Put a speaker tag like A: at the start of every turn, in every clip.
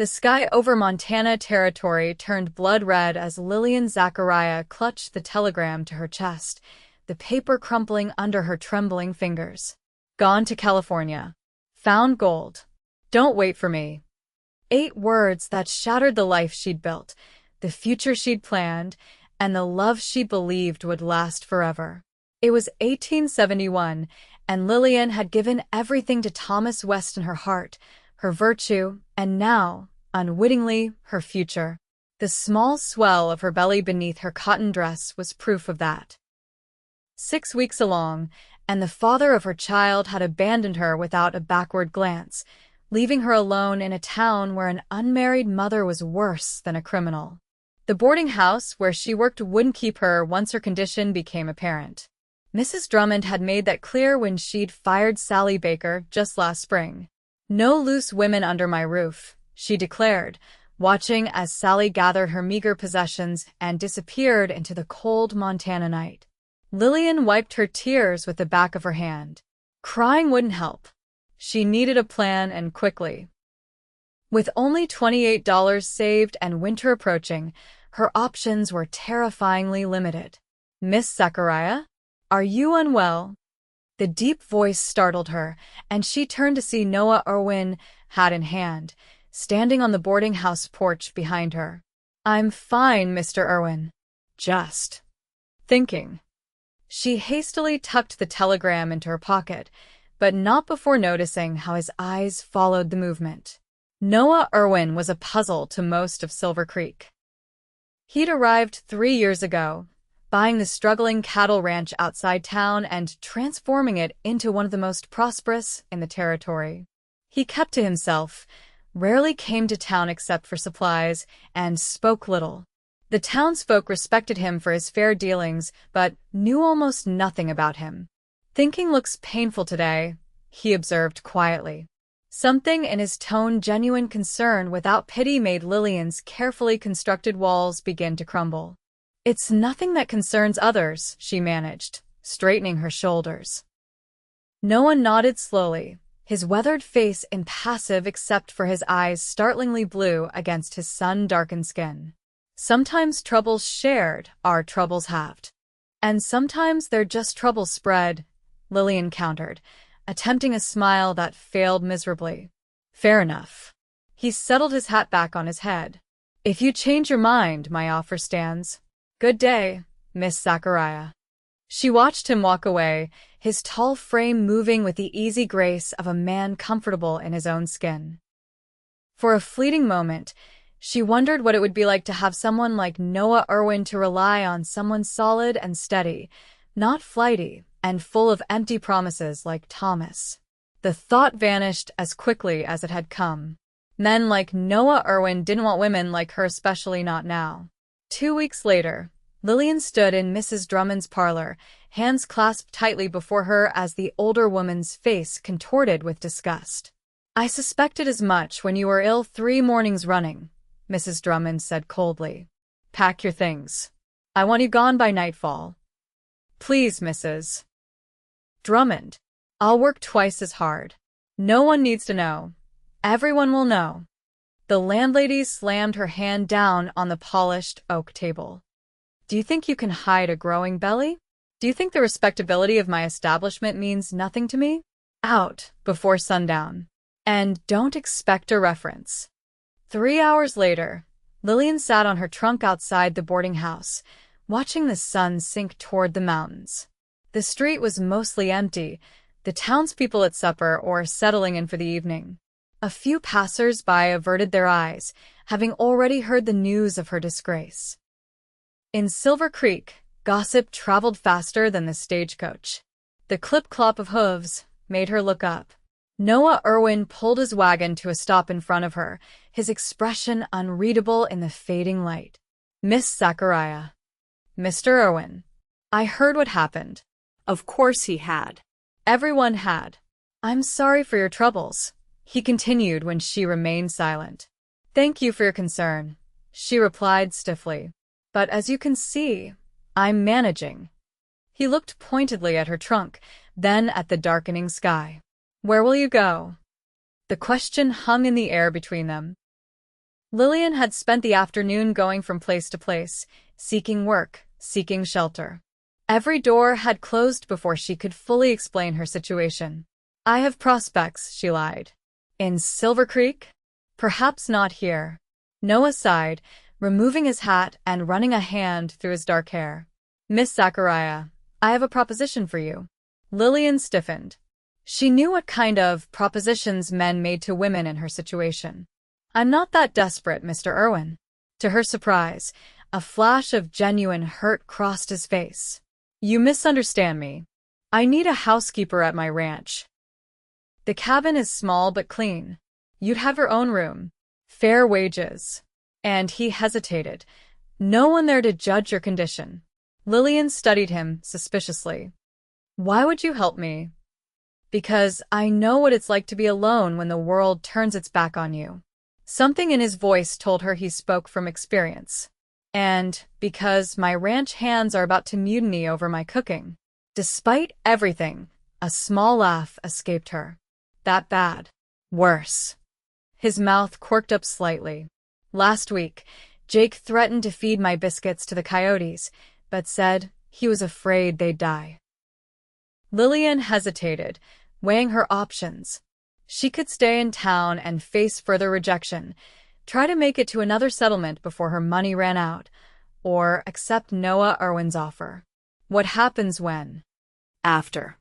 A: The sky over Montana Territory turned blood red as Lillian Zachariah clutched the telegram to her chest, the paper crumpling under her trembling fingers. Gone to California. Found gold. Don't wait for me. 8 words that shattered the life she'd built, the future she'd planned, and the love she believed would last forever. It was 1871, and Lillian had given everything to Thomas West in her heart, her virtue, and now, unwittingly, her future. The small swell of her belly beneath her cotton dress was proof of that. 6 weeks along, and the father of her child had abandoned her without a backward glance, leaving her alone in a town where an unmarried mother was worse than a criminal. The boarding house where she worked wouldn't keep her once her condition became apparent. Mrs. Drummond had made that clear when she'd fired Sally Baker just last spring. "No loose women under my roof," she declared, watching as Sally gathered her meager possessions and disappeared into the cold Montana night. Lillian wiped her tears with the back of her hand. Crying wouldn't help. She needed a plan, and quickly. With only $28 saved and winter approaching, her options were terrifyingly limited. "Miss Zachariah? Are you unwell?" The deep voice startled her, and she turned to see Noah Irwin, hat in hand, standing on the boarding house porch behind her. "I'm fine, Mr. Irwin. Just thinking." She hastily tucked the telegram into her pocket, but not before noticing how his eyes followed the movement. Noah Irwin was a puzzle to most of Silver Creek. He'd arrived 3 years ago, buying the struggling cattle ranch outside town and transforming it into one of the most prosperous in the territory. He kept to himself, rarely came to town except for supplies, and spoke little. The townsfolk respected him for his fair dealings, but knew almost nothing about him. "Thinking looks painful today," he observed quietly. Something in his tone, genuine concern without pity, made Lillian's carefully constructed walls begin to crumble. "It's nothing that concerns others," she managed, straightening her shoulders. Noah nodded slowly, his weathered face impassive except for his eyes startlingly blue against his sun-darkened skin. "Sometimes troubles shared are troubles halved. And sometimes they're just troubles spread," Lillian countered, attempting a smile that failed miserably. "Fair enough." He settled his hat back on his head. "If you change your mind, my offer stands. Good day, Miss Zachariah." She watched him walk away, his tall frame moving with the easy grace of a man comfortable in his own skin. For a fleeting moment, she wondered what it would be like to have someone like Noah Irwin to rely on, someone solid and steady, not flighty and full of empty promises like Thomas. The thought vanished as quickly as it had come. Men like Noah Irwin didn't want women like her, especially not now. 2 weeks later, Lillian stood in Mrs. Drummond's parlor, hands clasped tightly before her as the older woman's face contorted with disgust. "I suspected as much when you were ill 3 mornings running," Mrs. Drummond said coldly. "Pack your things. I want you gone by nightfall." "Please, Mrs. Drummond. I'll work twice as hard. No one needs to know. Everyone will know." The landlady slammed her hand down on the polished oak table. "Do you think you can hide a growing belly? Do you think the respectability of my establishment means nothing to me? Out before sundown. And don't expect a reference." 3 hours later, Lillian sat on her trunk outside the boarding house, watching the sun sink toward the mountains. The street was mostly empty, the townspeople at supper or settling in for the evening. A few passers-by averted their eyes, having already heard the news of her disgrace. In Silver Creek, gossip traveled faster than the stagecoach. The clip-clop of hooves made her look up. Noah Irwin pulled his wagon to a stop in front of her, his expression unreadable in the fading light. "Miss Zachariah." "Mr. Irwin." "I heard what happened." Of course he had. Everyone had. "I'm sorry for your troubles," he continued when she remained silent. "Thank you for your concern," she replied stiffly. "But as you can see, I'm managing." He looked pointedly at her trunk, then at the darkening sky. "Where will you go?" The question hung in the air between them. Lillian had spent the afternoon going from place to place, seeking work, seeking shelter. Every door had closed before she could fully explain her situation. "I have prospects," she lied. "In Silver Creek? Perhaps not here." Noah sighed, removing his hat and running a hand through his dark hair. "Miss Zachariah, I have a proposition for you." Lillian stiffened. She knew what kind of propositions men made to women in her situation. "I'm not that desperate, Mr. Irwin." To her surprise, a flash of genuine hurt crossed his face. "You misunderstand me. I need a housekeeper at my ranch. The cabin is small but clean. You'd have your own room. Fair wages." And he hesitated. No one there to judge your condition. Lillian studied him suspiciously. "Why would you help me?" "Because I know what it's like to be alone when the world turns its back on you." Something in his voice told her he spoke from experience. "And because my ranch hands are about to mutiny over my cooking." Despite everything, a small laugh escaped her. "That bad?" "Worse." His mouth quirked up slightly. "Last week, Jake threatened to feed my biscuits to the coyotes, but said he was afraid they'd die." Lillian hesitated, weighing her options. She could stay in town and face further rejection, try to make it to another settlement before her money ran out, or accept Noah Irwin's offer. What happens when? After.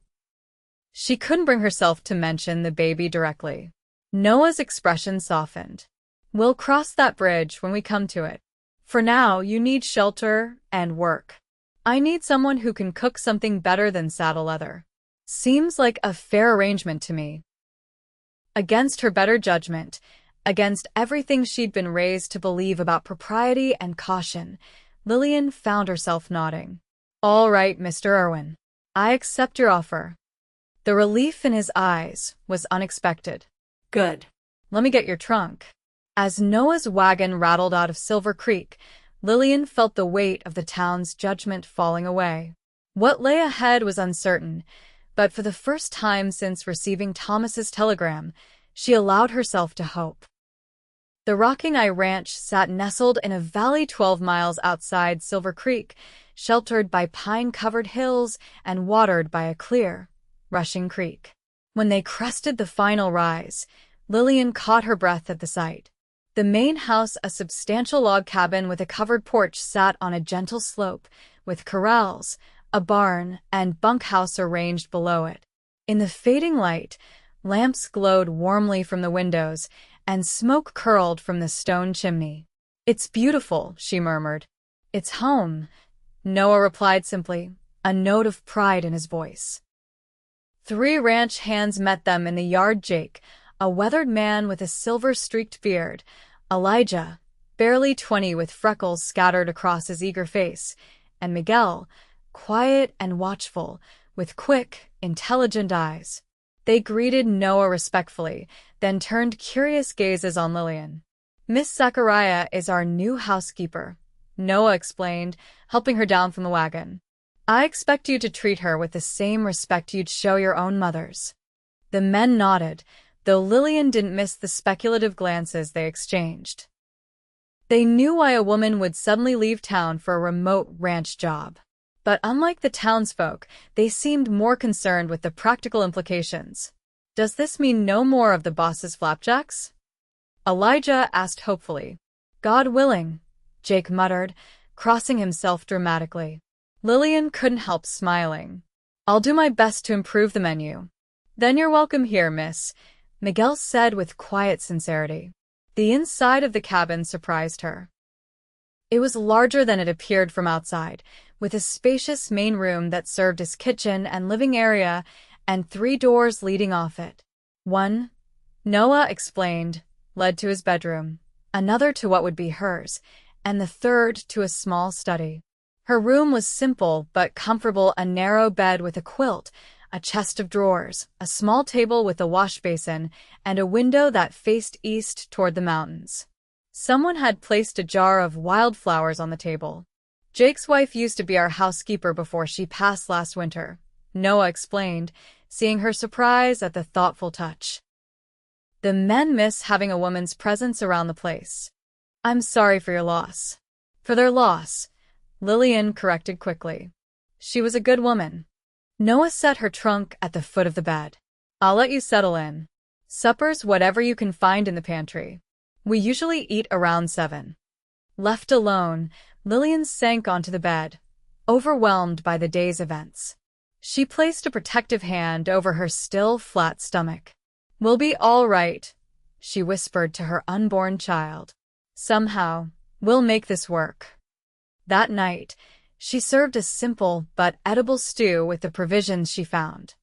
A: She couldn't bring herself to mention the baby directly. Noah's expression softened. "We'll cross that bridge when we come to it. For now, you need shelter and work. I need someone who can cook something better than saddle leather." Seems like a fair arrangement to me. Against her better judgment, against everything she'd been raised to believe about propriety and caution, Lillian found herself nodding. "All right, Mr. Irwin. I accept your offer." The relief in his eyes was unexpected. "Good. Let me get your trunk." As Noah's wagon rattled out of Silver Creek, Lillian felt the weight of the town's judgment falling away. What lay ahead was uncertain, but for the first time since receiving Thomas's telegram, she allowed herself to hope. The Rocking Eye Ranch sat nestled in a valley 12 miles outside Silver Creek, sheltered by pine-covered hills and watered by a clear, rushing creek. When they crested the final rise, Lillian caught her breath at the sight. The main house, a substantial log cabin with a covered porch, sat on a gentle slope, with corrals, a barn, and bunkhouse arranged below it. In the fading light, lamps glowed warmly from the windows, and smoke curled from the stone chimney. "It's beautiful," she murmured. "It's home," Noah replied simply, a note of pride in his voice. 3 ranch hands met them in the yard: Jake, a weathered man with a silver-streaked beard; Elijah, barely 20 with freckles scattered across his eager face; and Miguel, quiet and watchful, with quick, intelligent eyes. They greeted Noah respectfully, then turned curious gazes on Lillian. "Miss Zachariah is our new housekeeper," Noah explained, helping her down from the wagon. "I expect you to treat her with the same respect you'd show your own mothers." The men nodded, though Lillian didn't miss the speculative glances they exchanged. They knew why a woman would suddenly leave town for a remote ranch job. But unlike the townsfolk, they seemed more concerned with the practical implications. "Does this mean no more of the boss's flapjacks?" Elijah asked hopefully. "God willing," Jake muttered, crossing himself dramatically. Lillian couldn't help smiling. "I'll do my best to improve the menu." "Then you're welcome here, miss," Miguel said with quiet sincerity. The inside of the cabin surprised her. It was larger than it appeared from outside, with a spacious main room that served as kitchen and living area, and 3 doors leading off it. One, Noah explained, led to his bedroom, another to what would be hers, and the third to a small study. Her room was simple but comfortable: a narrow bed with a quilt, a chest of drawers, a small table with a wash basin, and a window that faced east toward the mountains. Someone had placed a jar of wildflowers on the table. "Jake's wife used to be our housekeeper before she passed last winter," Noah explained, seeing her surprise at the thoughtful touch. The men miss having a woman's presence around the place. I'm sorry for your loss. For their loss, Lillian corrected quickly. She was a good woman. Noah set her trunk at the foot of the bed. I'll let you settle in. Supper's whatever you can find in the pantry. We usually eat around 7. Left alone, Lillian sank onto the bed, overwhelmed by the day's events. She placed a protective hand over her still, flat stomach. We'll be all right, she whispered to her unborn child. Somehow, we'll make this work. That night, she served a simple but edible stew with the provisions she found.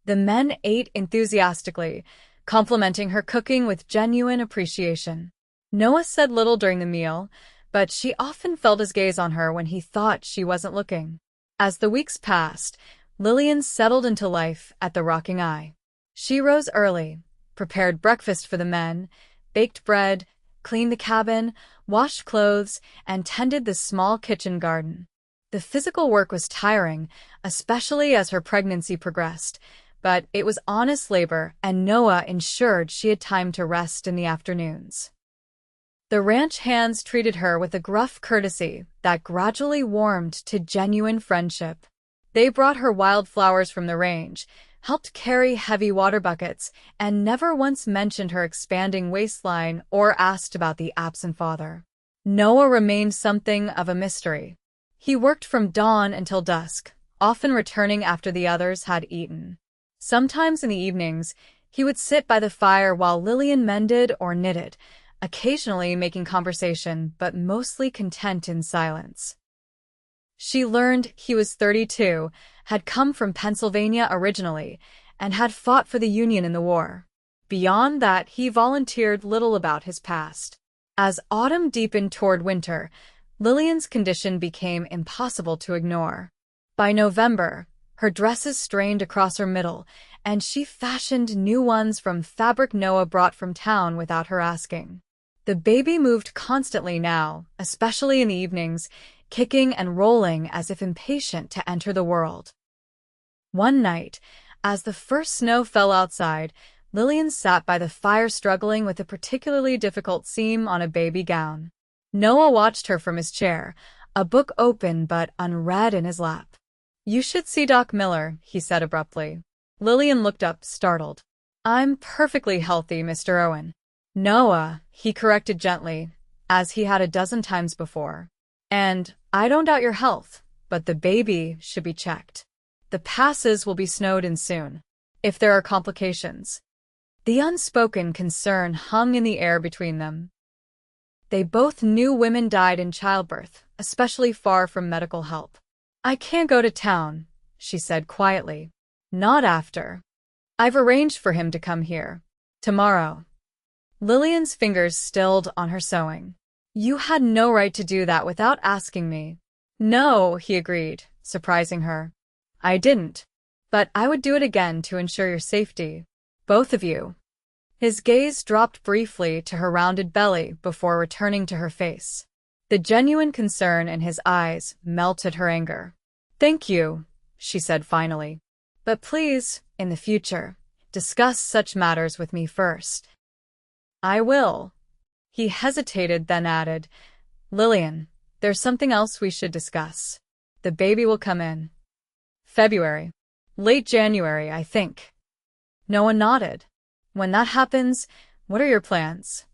A: The men ate enthusiastically, complimenting her cooking with genuine appreciation. Noah said little during the meal, but she often felt his gaze on her when he thought she wasn't looking. As the weeks passed, Lillian settled into life at the Rocking Eye. She rose early, prepared breakfast for the men, baked bread, cleaned the cabin, washed clothes, and tended the small kitchen garden. The physical work was tiring, especially as her pregnancy progressed, but it was honest labor, and Noah ensured she had time to rest in the afternoons. The ranch hands treated her with a gruff courtesy that gradually warmed to genuine friendship. They brought her wildflowers from the range, helped carry heavy water buckets, and never once mentioned her expanding waistline or asked about the absent father. Noah remained something of a mystery. He worked from dawn until dusk, often returning after the others had eaten. Sometimes in the evenings, he would sit by the fire while Lillian mended or knitted, occasionally making conversation but mostly content in silence. She learned he was 32, had come from Pennsylvania originally, and had fought for the Union in the war. Beyond that, he volunteered little about his past. As autumn deepened toward winter, Lillian's condition became impossible to ignore. By November, her dresses strained across her middle, and she fashioned new ones from fabric Noah brought from town without her asking. The baby moved constantly now, especially in the evenings, kicking and rolling as if impatient to enter the world. One night, as the first snow fell outside, Lillian sat by the fire struggling with a particularly difficult seam on a baby gown. Noah watched her from his chair, a book open but unread in his lap. You should see Doc Miller, he said abruptly. Lillian looked up, startled. I'm perfectly healthy, Mr. Irwin. Noah, he corrected gently, as he had a dozen times before. And I don't doubt your health, but the baby should be checked. The passes will be snowed in soon, if there are complications. The unspoken concern hung in the air between them. They both knew women died in childbirth, especially far from medical help. I can't go to town, she said quietly. Not after. I've arranged for him to come here. Tomorrow. Lillian's fingers stilled on her sewing. You had no right to do that without asking me. No, he agreed, surprising her. I didn't. But I would do it again to ensure your safety. Both of you. His gaze dropped briefly to her rounded belly before returning to her face. The genuine concern in his eyes melted her anger. Thank you, she said finally. But please, in the future, discuss such matters with me first. I will. He hesitated, then added, Lillian, there's something else we should discuss. The baby will come in February. Late January, I think. Noah nodded. When that happens, what are your plans?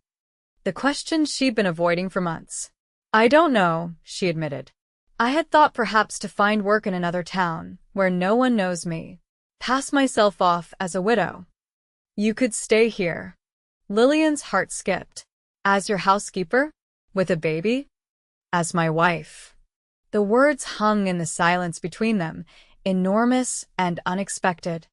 A: The question she'd been avoiding for months. I don't know, she admitted. I had thought perhaps to find work in another town, where no one knows me. Pass myself off as a widow. You could stay here. Lillian's heart skipped. As your housekeeper? With a baby? As my wife. The words hung in the silence between them, enormous and unexpected.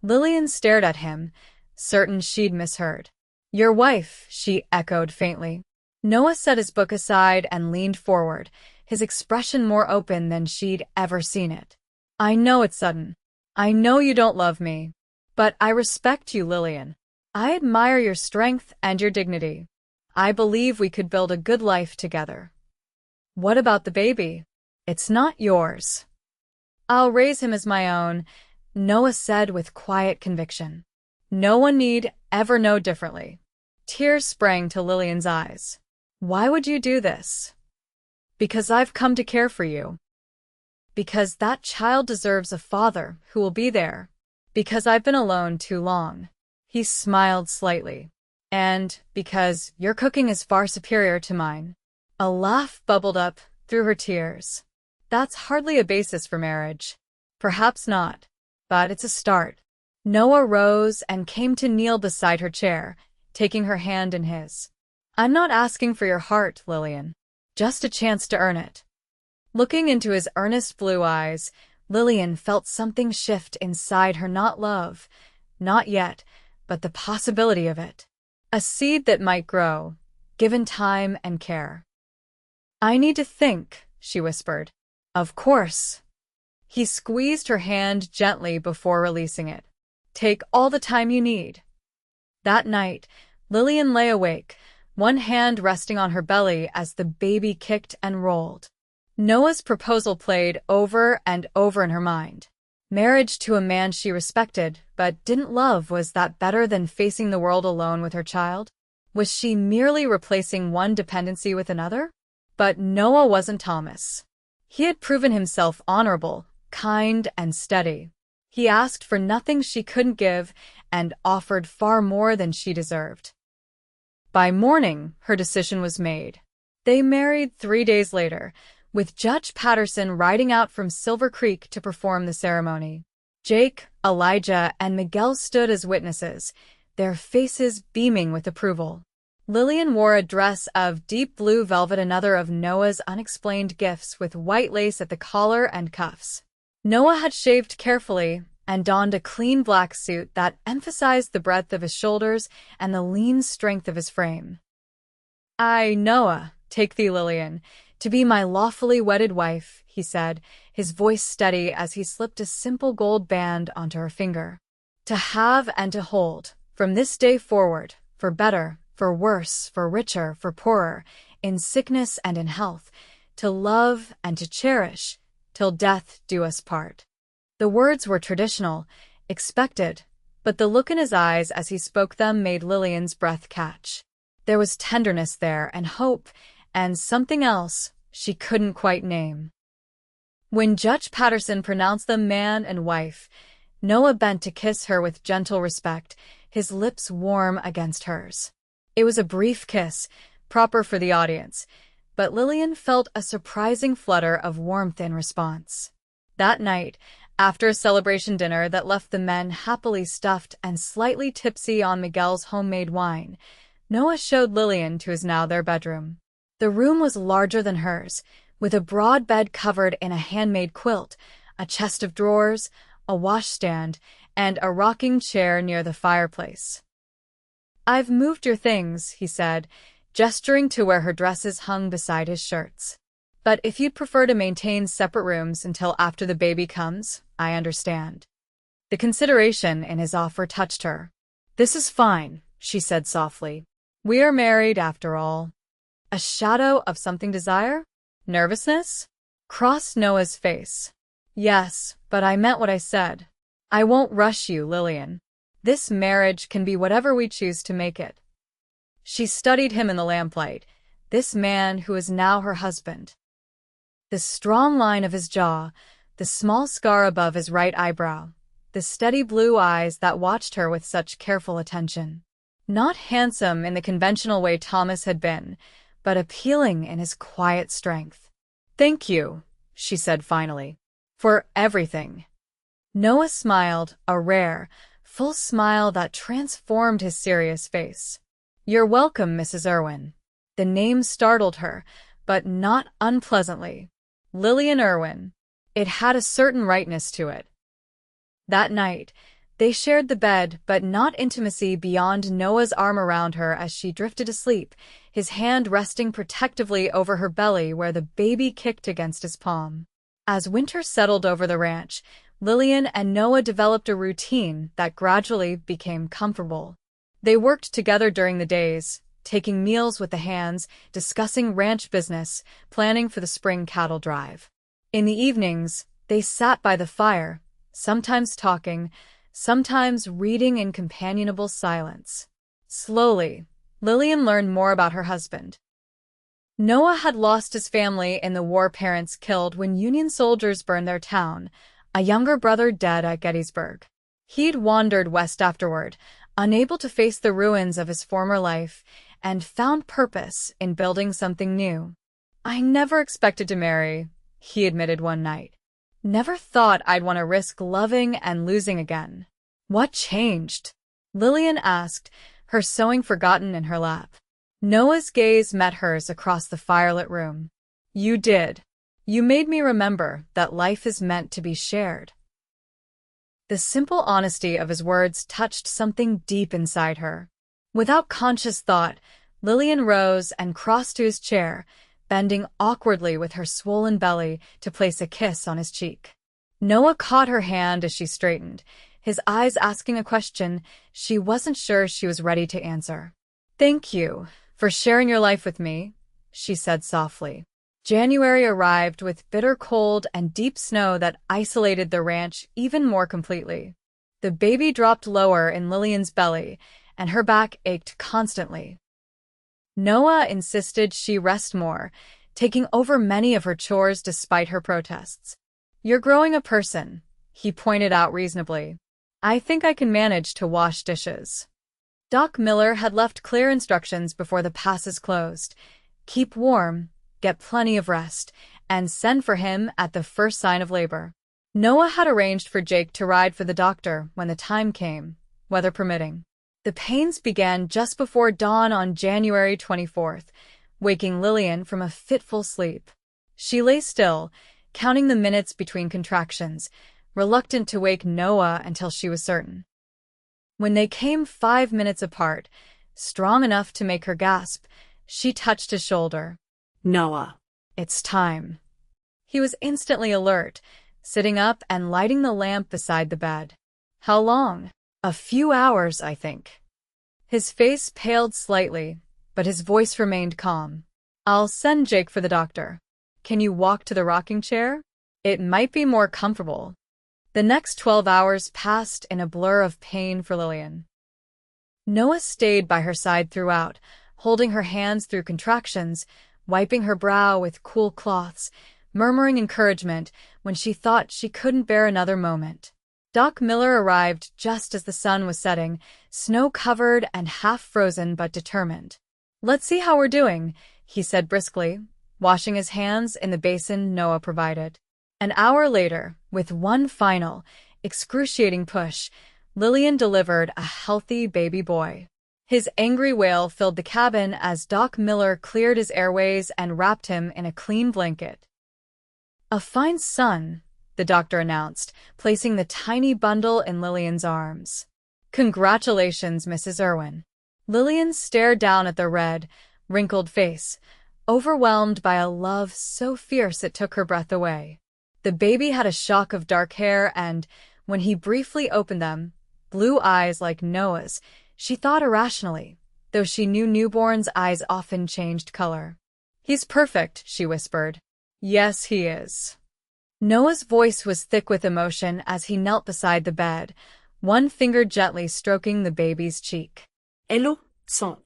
A: Lillian stared at him, certain she'd misheard. Your wife, she echoed faintly. Noah set his book aside and leaned forward, his expression more open than she'd ever seen it. I know it's sudden. I know you don't love me. But I respect you, Lillian. I admire your strength and your dignity. I believe we could build a good life together. What about the baby? It's not yours. I'll raise him as my own, Noah said with quiet conviction. No one need ever know differently. Tears sprang to Lillian's eyes. Why would you do this? Because I've come to care for you. Because that child deserves a father who will be there. Because I've been alone too long. He smiled slightly. And because your cooking is far superior to mine. A laugh bubbled up through her tears. That's hardly a basis for marriage. Perhaps not. But it's a start. Noah rose and came to kneel beside her chair, taking her hand in his. I'm not asking for your heart, Lillian. Just a chance to earn it. Looking into his earnest blue eyes, Lillian felt something shift inside her. Not love, not yet, but the possibility of it. A seed that might grow, given time and care. I need to think, she whispered. Of course. He squeezed her hand gently before releasing it. Take all the time you need. That night, Lillian lay awake, one hand resting on her belly as the baby kicked and rolled. Noah's proposal played over and over in her mind. Marriage to a man she respected but didn't love, was that better than facing the world alone with her child? Was she merely replacing one dependency with another? But Noah wasn't Thomas. He had proven himself honorable, kind, and steady. He asked for nothing she couldn't give and offered far more than she deserved. By morning, her decision was made. They married 3 days later, with Judge Patterson riding out from Silver Creek to perform the ceremony. Jake, Elijah, and Miguel stood as witnesses, their faces beaming with approval. Lillian wore a dress of deep blue velvet, another of Noah's unexplained gifts, with white lace at the collar and cuffs. Noah had shaved carefully and donned a clean black suit that emphasized the breadth of his shoulders and the lean strength of his frame. I, Noah, take thee, Lillian, to be my lawfully wedded wife, he said, his voice steady as he slipped a simple gold band onto her finger. To have and to hold, from this day forward, for better, for worse, for richer, for poorer, in sickness and in health, to love and to cherish, till death do us part. The words were traditional, expected, but the look in his eyes as he spoke them made Lillian's breath catch. There was tenderness there, and hope, and something else she couldn't quite name. When Judge Patterson pronounced them man and wife, Noah bent to kiss her with gentle respect, his lips warm against hers. It was a brief kiss, proper for the audience, but Lillian felt a surprising flutter of warmth in response. That night, after a celebration dinner that left the men happily stuffed and slightly tipsy on Miguel's homemade wine, Noah showed Lillian to his now their bedroom. The room was larger than hers, with a broad bed covered in a handmade quilt, a chest of drawers, a washstand, and a rocking chair near the fireplace. I've moved your things, he said, gesturing to where her dresses hung beside his shirts. But if you'd prefer to maintain separate rooms until after the baby comes, I understand. The consideration in his offer touched her. This is fine, she said softly. We are married after all. A shadow of something desire? Nervousness? Crossed Noah's face. Yes, but I meant what I said. I won't rush you, Lillian. This marriage can be whatever we choose to make it. She studied him in the lamplight, this man who is now her husband. The strong line of his jaw, the small scar above his right eyebrow, the steady blue eyes that watched her with such careful attention. Not handsome in the conventional way Thomas had been, but appealing in his quiet strength. Thank you, she said finally, for everything. Noah smiled, a rare, full smile that transformed his serious face. You're welcome, Mrs. Irwin. The name startled her, but not unpleasantly. Lillian Irwin. It had a certain rightness to it. That night, they shared the bed, but not intimacy beyond Noah's arm around her as she drifted asleep, his hand resting protectively over her belly where the baby kicked against his palm. As winter settled over the ranch, Lillian and Noah developed a routine that gradually became comfortable. They worked together during the days, taking meals with the hands, discussing ranch business, planning for the spring cattle drive. In the evenings, they sat by the fire, sometimes talking, sometimes reading in companionable silence. Slowly, Lillian learned more about her husband. Noah had lost his family in the war, parents killed when Union soldiers burned their town, a younger brother dead at Gettysburg. He'd wandered west afterward, unable to face the ruins of his former life, and found purpose in building something new. "I never expected to marry," he admitted one night. "Never thought I'd want to risk loving and losing again." "What changed?" Lillian asked, her sewing forgotten in her lap. Noah's gaze met hers across the firelit room. "You did. You made me remember that life is meant to be shared." The simple honesty of his words touched something deep inside her. Without conscious thought, Lillian rose and crossed to his chair, bending awkwardly with her swollen belly to place a kiss on his cheek. Noah caught her hand as she straightened, his eyes asking a question she wasn't sure she was ready to answer. "Thank you for sharing your life with me," she said softly. January arrived with bitter cold and deep snow that isolated the ranch even more completely. The baby dropped lower in Lillian's belly, and her back ached constantly. Noah insisted she rest more, taking over many of her chores despite her protests. "You're growing a person," he pointed out reasonably. "I think I can manage to wash dishes." Doc Miller had left clear instructions before the passes closed. Keep warm, get plenty of rest, and send for him at the first sign of labor. Noah had arranged for Jake to ride for the doctor when the time came, weather permitting. The pains began just before dawn on January 24th, waking Lillian from a fitful sleep. She lay still, counting the minutes between contractions, reluctant to wake Noah until she was certain. When they came 5 minutes apart, strong enough to make her gasp, she touched his shoulder.
B: "Noah,
A: "It's time." He was instantly alert, sitting up and lighting the lamp beside the bed. "How long?" "A few hours, I think." His face paled slightly, but his voice remained calm. "I'll send Jake for the doctor. Can you walk to the rocking chair? It might be more comfortable." The next 12 hours passed in a blur of pain for Lillian. Noah stayed by her side throughout, holding her hands through contractions, wiping her brow with cool cloths, murmuring encouragement when she thought she couldn't bear another moment. Doc Miller arrived just as the sun was setting, snow-covered and half-frozen but determined. "Let's see how we're doing," he said briskly, washing his hands in the basin Noah provided. An hour later, with one final, excruciating push, Lillian delivered a healthy baby boy. His angry wail filled the cabin as Doc Miller cleared his airways and wrapped him in a clean blanket. "A fine son," the doctor announced, placing the tiny bundle in Lillian's arms. "Congratulations, Mrs. Irwin." Lillian stared down at the red, wrinkled face, overwhelmed by a love so fierce it took her breath away. The baby had a shock of dark hair and, when he briefly opened them, blue eyes like Noah's, she thought irrationally, though she knew newborns' eyes often changed color. "He's perfect," she whispered. "Yes, he is." Noah's voice was thick with emotion as he knelt beside the bed, one finger gently stroking the baby's cheek.
B: Hello, son.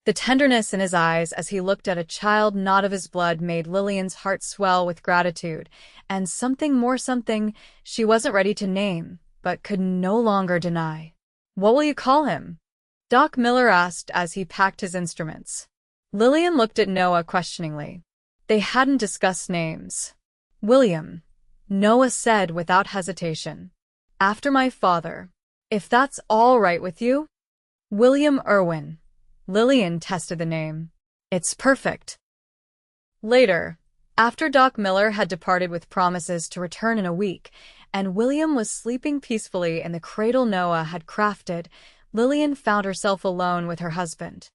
A: The tenderness in his eyes as he looked at a child not of his blood made Lillian's heart swell with gratitude, and something she wasn't ready to name, but could no longer deny. "What will you call him?" Doc Miller asked as he packed his instruments. Lillian looked at Noah questioningly. They hadn't discussed names. "William," Noah said without hesitation. "After my father. If that's all right with you?" "William Irwin." Lillian tested the name. "It's perfect." Later, after Doc Miller had departed with promises to return in a week, and William was sleeping peacefully in the cradle Noah had crafted, Lillian found herself alone with her husband.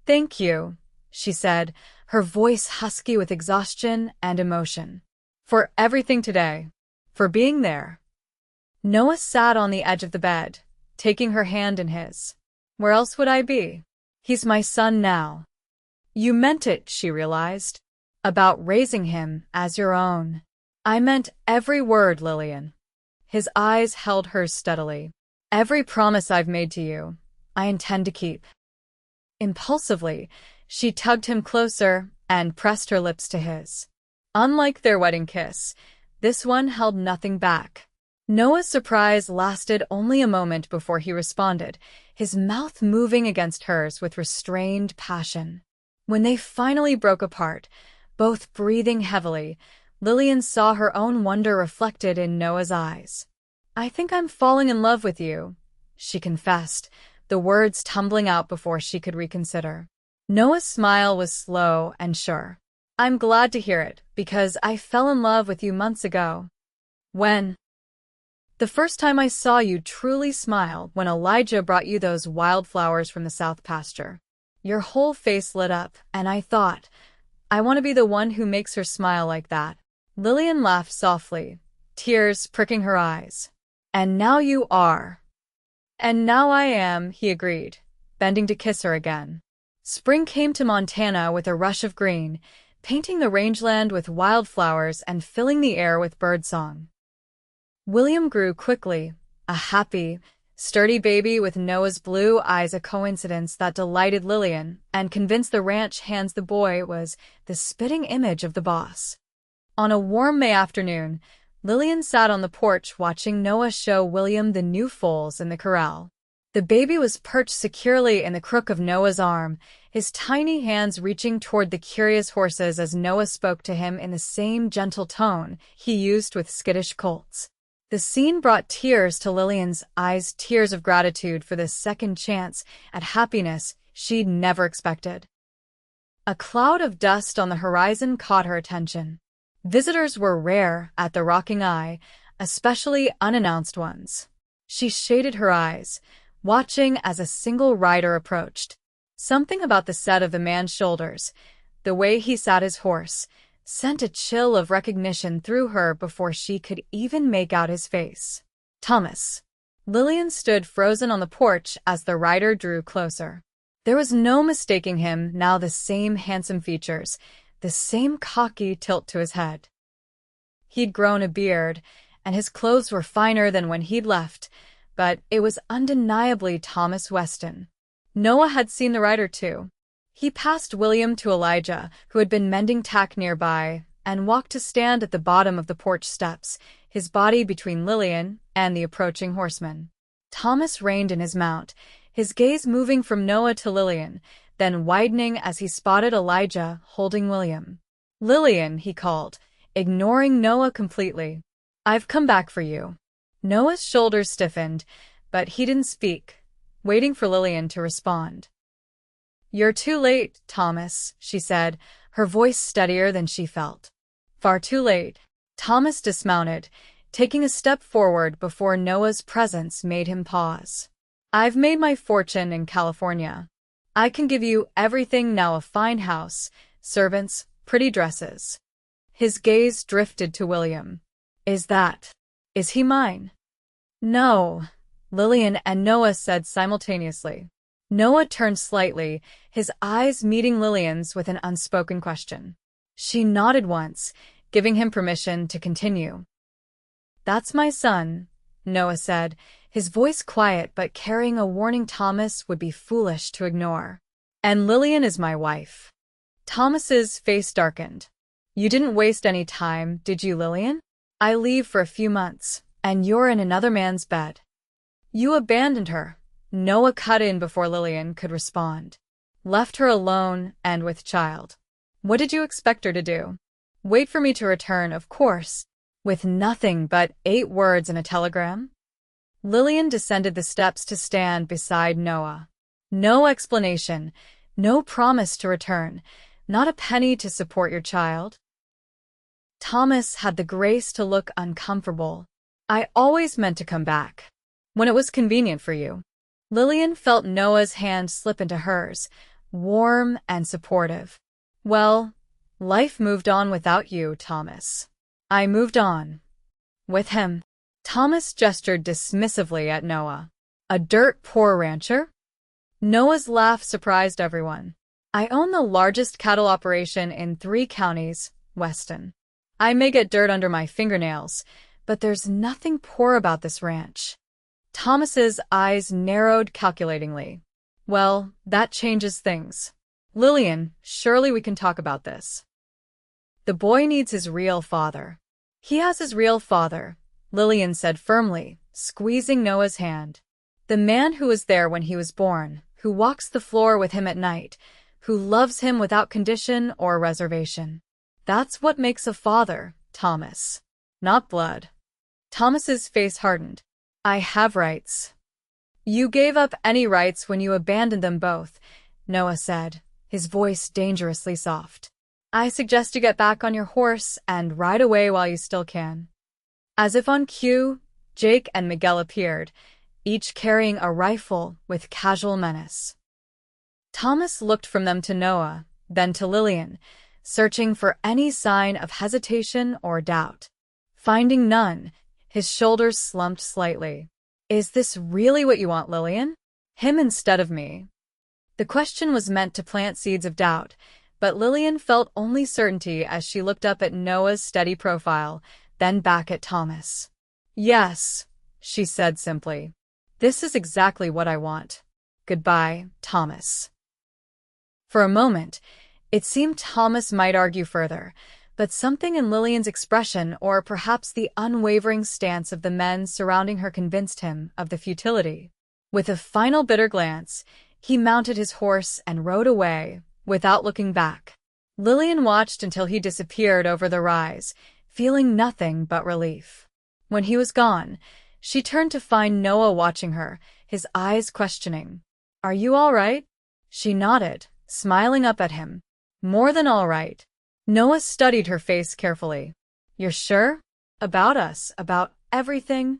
A: "Thank you," she said, her voice husky with exhaustion and emotion. "For everything today. For being there." Noah sat on the edge of the bed, taking her hand in his. "Where else would I be? He's my son now." "You meant it," she realized. "About raising him as your own." "I meant every word, Lillian." His eyes held hers steadily. "Every promise I've made to you, I intend to keep." Impulsively, she tugged him closer and pressed her lips to his. Unlike their wedding kiss, this one held nothing back. Noah's surprise lasted only a moment before he responded, his mouth moving against hers with restrained passion. When they finally broke apart, both breathing heavily, Lillian saw her own wonder reflected in Noah's eyes. "I think I'm falling in love with you," she confessed, the words tumbling out before she could reconsider. Noah's smile was slow and sure. "I'm glad to hear it, because I fell in love with you months ago." "When?" "The first time I saw you truly smile, when Elijah brought you those wildflowers from the south pasture. Your whole face lit up, and I thought, I want to be the one who makes her smile like that." Lillian laughed softly, tears pricking her eyes. "And now you are." "And now I am," he agreed, bending to kiss her again. Spring came to Montana with a rush of green, painting the rangeland with wildflowers and filling the air with birdsong. William grew quickly, a happy, sturdy baby with Noah's blue eyes, a coincidence that delighted Lillian and convinced the ranch hands the boy was the spitting image of the boss. On a warm May afternoon, Lillian sat on the porch watching Noah show William the new foals in the corral. The baby was perched securely in the crook of Noah's arm, his tiny hands reaching toward the curious horses as Noah spoke to him in the same gentle tone he used with skittish colts. The scene brought tears to Lillian's eyes, tears of gratitude for this second chance at happiness she'd never expected. A cloud of dust on the horizon caught her attention. Visitors were rare at the Rocking Eye, especially unannounced ones. She shaded her eyes, watching as a single rider approached. Something about the set of the man's shoulders, the way he sat his horse, sent a chill of recognition through her before she could even make out his face. Thomas. Lillian stood frozen on the porch as the rider drew closer. There was no mistaking him now, the same handsome features, the same cocky tilt to his head. He'd grown a beard, and his clothes were finer than when he'd left, but it was undeniably Thomas Weston. Noah had seen the rider too. He passed William to Elijah, who had been mending tack nearby, and walked to stand at the bottom of the porch steps, his body between Lillian and the approaching horseman. Thomas reined in his mount, his gaze moving from Noah to Lillian, then widening as he spotted Elijah holding William. "Lillian," he called, ignoring Noah completely. "I've come back for you." Noah's shoulders stiffened, but he didn't speak, waiting for Lillian to respond. "You're too late, Thomas," she said, her voice steadier than she felt. "Far too late." Thomas dismounted, taking a step forward before Noah's presence made him pause. "I've made my fortune in California. I can give you everything now, a fine house, servants, pretty dresses." His gaze drifted to William. Is he mine?" "No," Lillian and Noah said simultaneously. Noah turned slightly, his eyes meeting Lillian's with an unspoken question. She nodded once, giving him permission to continue. "That's my son," Noah said, his voice quiet but carrying a warning Thomas would be foolish to ignore. "And Lillian is my wife." Thomas's face darkened. "You didn't waste any time, did you, Lillian? I leave for a few months, and you're in another man's bed." "You abandoned her," Noah cut in before Lillian could respond. "Left her alone and with child. What did you expect her to do? Wait for me to return, of course, with nothing but 8 words in a telegram?" Lillian descended the steps to stand beside Noah. No explanation, no promise to return, not a penny to support your child. Thomas had the grace to look uncomfortable. "I always meant to come back. When it was convenient for you." Lillian felt Noah's hand slip into hers, warm and supportive. "Well, life moved on without you, Thomas. I moved on. With him." Thomas gestured dismissively at Noah. "A dirt-poor rancher?" Noah's laugh surprised everyone. "I own the largest cattle operation in 3 counties, Weston. I may get dirt under my fingernails, but there's nothing poor about this ranch." Thomas's eyes narrowed calculatingly. Well, that changes things. Lillian, surely we can talk about this. The boy needs his real father. He has his real father, Lillian said firmly, squeezing Noah's hand. The man who was there when he was born, who walks the floor with him at night, who loves him without condition or reservation. That's what makes a father, Thomas. Not blood. Thomas's face hardened. I have rights. You gave up any rights when you abandoned them both, Noah said, his voice dangerously soft. I suggest you get back on your horse and ride away while you still can. As if on cue, Jake and Miguel appeared, each carrying a rifle with casual menace. Thomas looked from them to Noah, then to Lillian, searching for any sign of hesitation or doubt. Finding none, his shoulders slumped slightly. Is this really what you want, Lillian? Him instead of me? The question was meant to plant seeds of doubt, but Lillian felt only certainty as she looked up at Noah's steady profile, then back at Thomas. Yes, she said simply. This is exactly what I want. Goodbye, Thomas. For a moment, it seemed Thomas might argue further, but something in Lillian's expression, or perhaps the unwavering stance of the men surrounding her, convinced him of the futility. With a final bitter glance, he mounted his horse and rode away, without looking back. Lillian watched until he disappeared over the rise, feeling nothing but relief. When he was gone, she turned to find Noah watching her, his eyes questioning. Are you all right? She nodded, smiling up at him. More than all right. Noah studied her face carefully. You're sure? About us, about everything?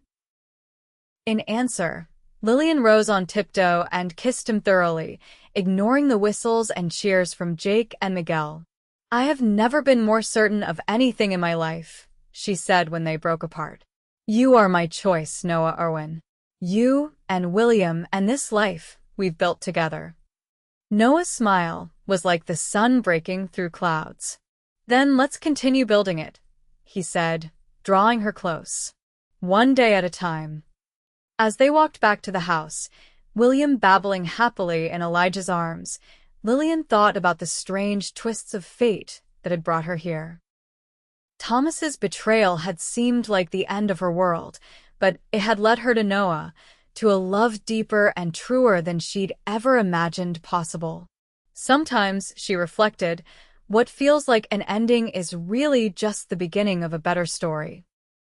A: In answer, Lillian rose on tiptoe and kissed him thoroughly, ignoring the whistles and cheers from Jake and Miguel. I have never been more certain of anything in my life, she said when they broke apart. You are my choice, Noah Irwin. You and William and this life we've built together. Noah's smile was like the sun breaking through clouds. Then let's continue building it, he said, drawing her close. One day at a time. As they walked back to the house, William babbling happily in Elijah's arms, Lillian thought about the strange twists of fate that had brought her here. Thomas's betrayal had seemed like the end of her world, but it had led her to Noah, to a love deeper and truer than she'd ever imagined possible. Sometimes, she reflected, what feels like an ending is really just the beginning of a better story.